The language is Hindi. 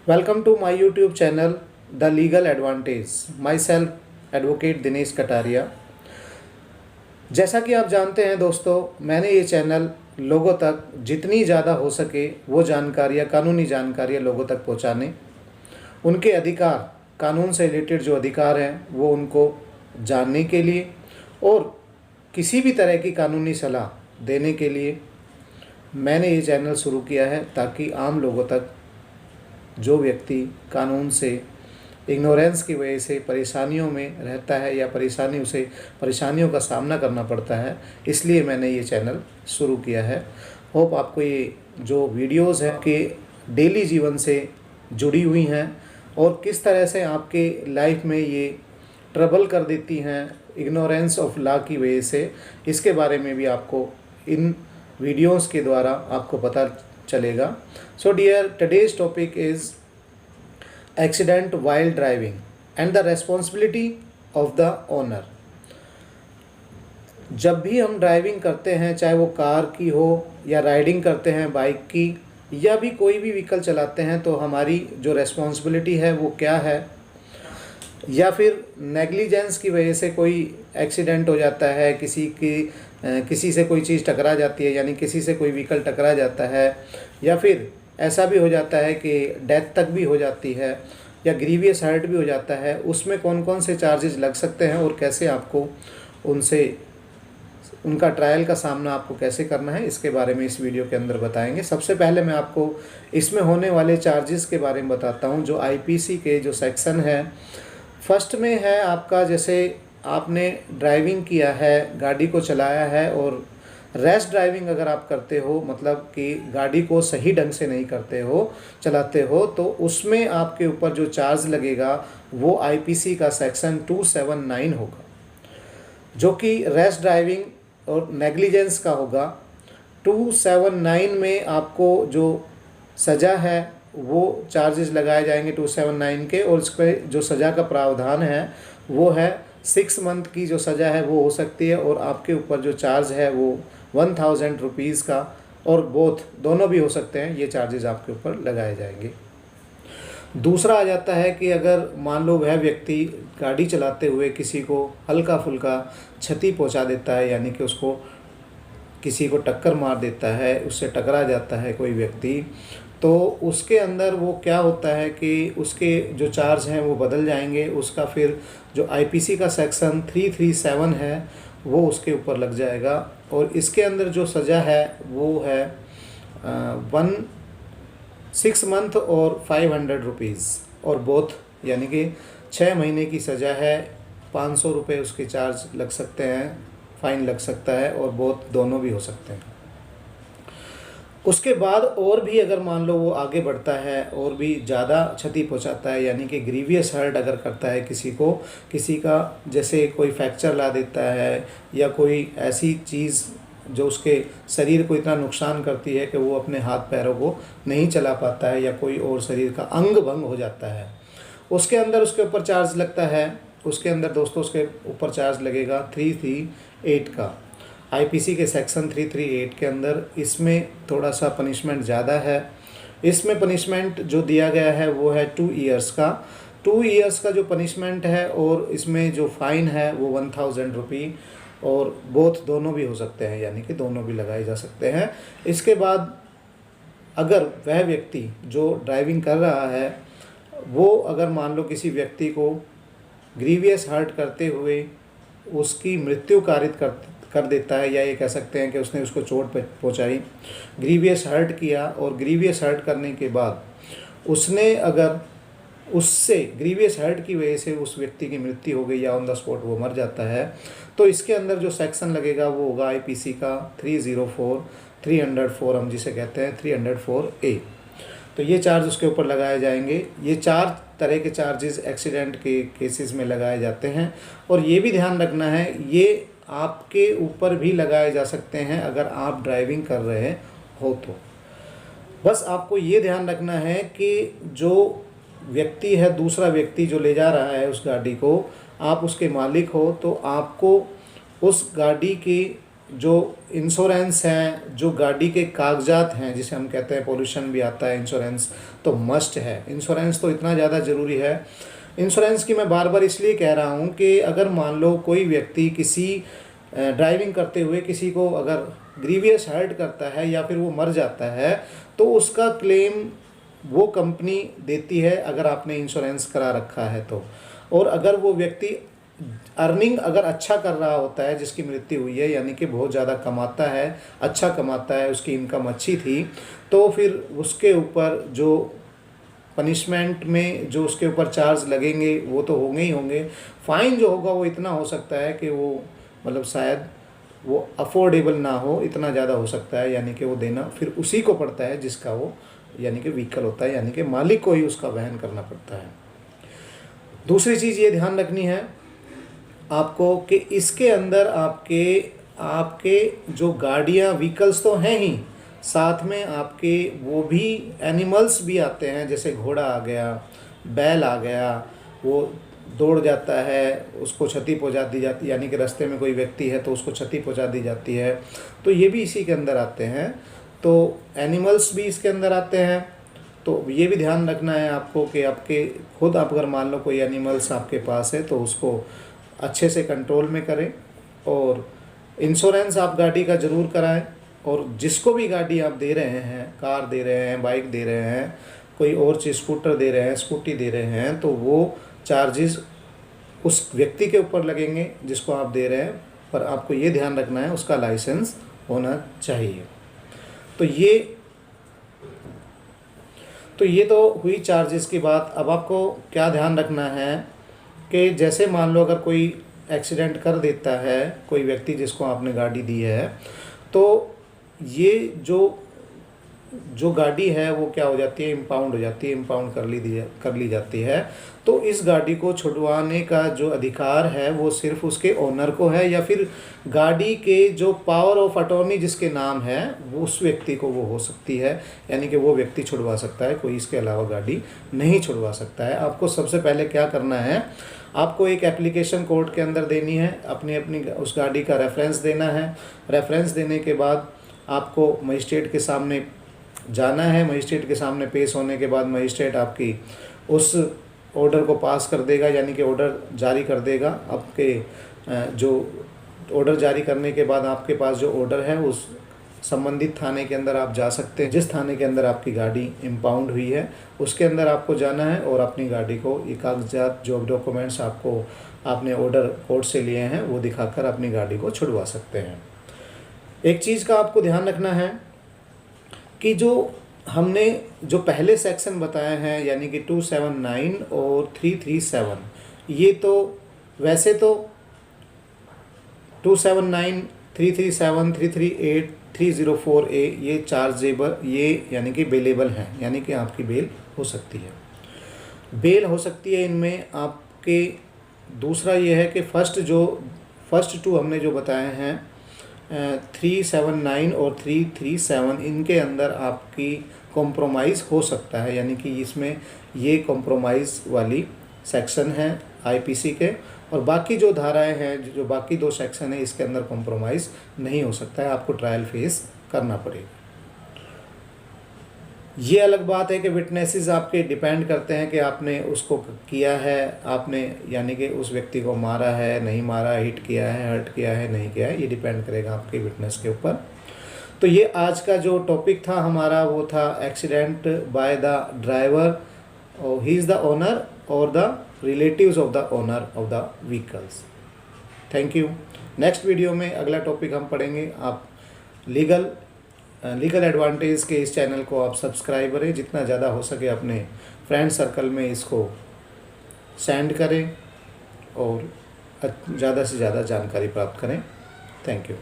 Welcome to my YouTube channel, The Legal Advantage. Myself, advocate Dinesh Kataria. जैसा कि आप जानते हैं दोस्तों, मैंने ये चैनल लोगों तक जितनी ज़्यादा हो सके वो जानकारियाँ, कानूनी जानकारियाँ लोगों तक पहुँचाने, उनके अधिकार, कानून से रिलेटेड जो अधिकार हैं वो उनको जानने के लिए और किसी भी तरह की कानूनी सलाह देने के लिए मैंने ये चैनल शुरू किया है, ताकि आम लोगों तक जो व्यक्ति कानून से इग्नोरेंस की वजह से परेशानियों में रहता है या परेशानियों का सामना करना पड़ता है, इसलिए मैंने ये चैनल शुरू किया है। होप आपको ये जो वीडियोस हैं कि डेली जीवन से जुड़ी हुई हैं और किस तरह से आपके लाइफ में ये ट्रबल कर देती हैं इग्नोरेंस ऑफ लॉ की वजह से, इसके बारे में भी आपको इन वीडियोस के द्वारा आपको पता चलेगा। So dear, today's topic is accident while driving and the responsibility of the owner. जब भी हम ड्राइविंग करते हैं, चाहे वो कार की हो या राइडिंग करते हैं बाइक की या भी कोई भी व्हीकल चलाते हैं, तो हमारी जो रेस्पॉन्सिबिलिटी है वो क्या है, या फिर नेग्लिजेंस की वजह से कोई एक्सीडेंट हो जाता है, किसी से कोई चीज़ टकरा जाती है, यानी किसी से कोई व्हीकल टकरा जाता है, या फिर ऐसा भी हो जाता है कि डेथ तक भी हो जाती है या ग्रीवियस हर्ट भी हो जाता है, उसमें कौन कौन से चार्जेस लग सकते हैं और कैसे आपको उनका ट्रायल का सामना आपको कैसे करना है, इसके बारे में इस वीडियो के अंदर बताएंगे। सबसे पहले मैं आपको इसमें होने वाले चार्जेस के बारे में बताता हूं। जो आईपीसी के जो सेक्शन है, फर्स्ट में है आपका, जैसे आपने ड्राइविंग किया है, गाड़ी को चलाया है और रैश ड्राइविंग अगर आप करते हो, मतलब कि गाड़ी को सही ढंग से नहीं करते हो, चलाते हो, तो उसमें आपके ऊपर जो चार्ज लगेगा वो आईपीसी का सेक्शन 279 होगा, जो कि रैश ड्राइविंग और नेग्लिजेंस का होगा। 279 में आपको जो सज़ा है वो चार्जेस लगाए जाएंगे 279 के, और इसके जो सज़ा का प्रावधान है वो है 6 मंथ की जो सज़ा है वो हो सकती है, और आपके ऊपर जो चार्ज है वो 1000 रुपीज़ का, और दोनों भी हो सकते हैं, ये चार्जेस आपके ऊपर लगाए जाएंगे। दूसरा आ जाता है कि अगर मान लो वह व्यक्ति गाड़ी चलाते हुए किसी को हल्का फुल्का क्षति पहुंचा देता है, यानी कि उसको किसी को टक्कर मार देता है, उससे टकरा जाता है कोई व्यक्ति, तो उसके अंदर वो क्या होता है कि उसके जो चार्ज हैं वो बदल जाएंगे। उसका फिर जो आईपीसी का सेक्शन 337 है वो उसके ऊपर लग जाएगा, और इसके अंदर जो सज़ा है वो है 6 मंथ और 500 रुपीज़, और यानी कि 6 महीने की सज़ा है, 500 रुपये उसके चार्ज लग सकते हैं, फ़ाइन लग सकता है, और दोनों भी हो सकते हैं। उसके बाद और भी अगर मान लो वो आगे बढ़ता है और भी ज़्यादा क्षति पहुंचाता है, यानी कि ग्रीवियस हर्ट अगर करता है किसी का जैसे कोई फ्रैक्चर ला देता है या कोई ऐसी चीज़ जो उसके शरीर को इतना नुकसान करती है कि वो अपने हाथ पैरों को नहीं चला पाता है, या कोई और शरीर का अंग भंग हो जाता है, उसके अंदर उसके ऊपर चार्ज लगता है। उसके अंदर दोस्तों उसके ऊपर चार्ज लगेगा 338 का, आईपीसी के सेक्शन 338 के अंदर। इसमें थोड़ा सा पनिशमेंट ज़्यादा है। इसमें पनिशमेंट जो दिया गया है वो है 2 ईयर्स का। 2 ईयर्स का जो पनिशमेंट है, और इसमें जो फ़ाइन है वो 1000 रुपये, और दोनों भी हो सकते हैं, यानी कि दोनों भी लगाए जा सकते हैं। इसके बाद अगर वह व्यक्ति जो ड्राइविंग कर रहा है वो अगर मान लो किसी व्यक्ति को ग्रीवियस हर्ट करते हुए उसकी मृत्यु कारित कर देता है, या ये कह सकते हैं कि उसने उसको चोट पहुंचाई, ग्रीवियस हर्ट किया, और ग्रीवियस हर्ट करने के बाद उसने अगर उससे ग्रीवियस हर्ट की वजह से उस व्यक्ति की मृत्यु हो गई या ऑन द स्पॉट वो मर जाता है, तो इसके अंदर जो सेक्शन लगेगा वो होगा आईपीसी का 304 हम जिसे कहते हैं 304A। तो ये चार्ज उसके ऊपर लगाए जाएंगे। ये 4 तरह के चार्जेस एक्सीडेंट के केसेस में लगाए जाते हैं, और ये भी ध्यान रखना है ये आपके ऊपर भी लगाए जा सकते हैं अगर आप ड्राइविंग कर रहे हो तो। बस आपको ये ध्यान रखना है कि जो व्यक्ति है, दूसरा व्यक्ति जो ले जा रहा है उस गाड़ी को, आप उसके मालिक हो तो आपको उस गाड़ी की जो इंश्योरेंस हैं, जो गाड़ी के कागजात हैं, जिसे हम कहते हैं पोल्यूशन भी आता है इंश्योरेंस, तो मस्ट है। इंश्योरेंस तो इतना ज़्यादा ज़रूरी है। इंश्योरेंस की मैं बार बार इसलिए कह रहा हूँ कि अगर मान लो कोई व्यक्ति किसी ड्राइविंग करते हुए किसी को अगर ग्रीवियस हर्ट करता है या फिर वो मर जाता है, तो उसका क्लेम वो कंपनी देती है अगर आपने इंश्योरेंस करा रखा है तो। और अगर वो व्यक्ति अर्निंग अगर अच्छा कर रहा होता है, जिसकी मृत्यु हुई है, यानी कि बहुत ज़्यादा कमाता है, अच्छा कमाता है, उसकी इनकम अच्छी थी, तो फिर उसके ऊपर जो पनिशमेंट में जो उसके ऊपर चार्ज लगेंगे वो तो होंगे ही होंगे। फ़ाइन जो होगा वो इतना हो सकता है कि वो मतलब शायद वो अफोर्डेबल ना हो, इतना ज़्यादा हो सकता है, यानी कि वो देना फिर उसी को पड़ता है जिसका वो यानी कि व्हीकल होता है, यानी कि मालिक को ही उसका वहन करना पड़ता है। दूसरी चीज़ ये ध्यान रखनी है आपको कि इसके अंदर आपके जो गाड़ियाँ व्हीकल्स तो हैं ही, साथ में आपके वो भी एनिमल्स भी आते हैं, जैसे घोड़ा आ गया, बैल आ गया, वो दौड़ जाता है, उसको क्षति पहुंचा दी जाती है, यानी कि रास्ते में कोई व्यक्ति है तो उसको क्षति पहुंचा दी जाती है, तो ये भी इसी के अंदर आते हैं। तो एनिमल्स भी इसके अंदर आते हैं। तो ये भी ध्यान रखना है आपको कि आपके खुद आप अगर मान लो कोई एनिमल्स आपके पास है तो उसको अच्छे से कंट्रोल में करें, और इंश्योरेंस आप गाड़ी का ज़रूर कराएं। और जिसको भी गाड़ी आप दे रहे हैं, कार दे रहे हैं, बाइक दे रहे हैं, कोई और चीज़ स्कूटर दे रहे हैं, स्कूटी दे रहे हैं, तो वो चार्जेस उस व्यक्ति के ऊपर लगेंगे जिसको आप दे रहे हैं, पर आपको ये ध्यान रखना है उसका लाइसेंस होना चाहिए। तो ये तो हुई चार्जेस की बात। अब आपको क्या ध्यान रखना है कि जैसे मान लो अगर कोई एक्सीडेंट कर देता है कोई व्यक्ति जिसको आपने गाड़ी दी है, तो ये जो गाड़ी है वो क्या हो जाती है, इम्पाउंड हो जाती है, इम्पाउंड कर ली जाती है। तो इस गाड़ी को छुड़वाने का जो अधिकार है वो सिर्फ उसके ओनर को है, या फिर गाड़ी के जो पावर ऑफ अटॉर्नी जिसके नाम है वो उस व्यक्ति को वो हो सकती है, यानी कि वो व्यक्ति छुड़वा सकता है, कोई इसके अलावा गाड़ी नहीं छुड़वा सकता है। आपको सबसे पहले क्या करना है, आपको एक एप्लीकेशन कोर्ट के अंदर देनी है, अपनी उस गाड़ी का रेफरेंस देना है। रेफरेंस देने के बाद आपको मजिस्ट्रेट के सामने जाना है। मजिस्ट्रेट के सामने पेश होने के बाद मजिस्ट्रेट आपकी उस ऑर्डर को पास कर देगा, यानी कि ऑर्डर जारी कर देगा। आपके जो ऑर्डर जारी करने के बाद आपके पास जो ऑर्डर है उस संबंधित थाने के अंदर आप जा सकते हैं। जिस थाने के अंदर आपकी गाड़ी इम्पाउंड हुई है उसके अंदर आपको जाना है और अपनी गाड़ी को ये कागजात जो डॉक्यूमेंट्स आपने ऑर्डर कोर्ट से लिए हैं वो दिखाकर अपनी गाड़ी को छुड़वा सकते हैं। एक चीज़ का आपको ध्यान रखना है कि जो हमने जो पहले सेक्शन बताए हैं, यानी कि 279 और 337, ये तो वैसे तो 279, 337, 338, 304A ये चार्जेबल, ये यानी कि बेलेबल हैं, यानी कि आपकी बेल हो सकती है। बेल हो सकती है इनमें आपके। दूसरा ये है कि फर्स्ट टू हमने जो बताए हैं 379 और 337, इनके अंदर आपकी कॉम्प्रोमाइज़ हो सकता है, यानी कि इसमें ये कॉम्प्रोमाइज़ वाली सेक्शन है आईपीसी के। और बाकी जो धाराएं हैं, जो बाकी दो सेक्शन है, इसके अंदर कॉम्प्रोमाइज़ नहीं हो सकता है, आपको ट्रायल फेस करना पड़ेगा। ये अलग बात है कि विटनेसेस आपके डिपेंड करते हैं कि आपने उसको किया है, आपने यानी कि उस व्यक्ति को मारा है, नहीं मारा, हिट किया है, हर्ट किया है, नहीं किया है, ये डिपेंड करेगा आपके विटनेस के ऊपर। तो ये आज का जो टॉपिक था हमारा वो था एक्सीडेंट बाय द ड्राइवर, और ही इज़ द ओनर और the relatives of the owner of the vehicles. Thank you. Next video में अगला टॉपिक हम पढ़ेंगे। आप लीगल एडवांटेज के इस चैनल को आप सब्सक्राइब करें, जितना ज़्यादा हो सके अपने फ्रेंड सर्कल में इसको सेंड करें और ज़्यादा से ज़्यादा जानकारी प्राप्त करें। Thank you.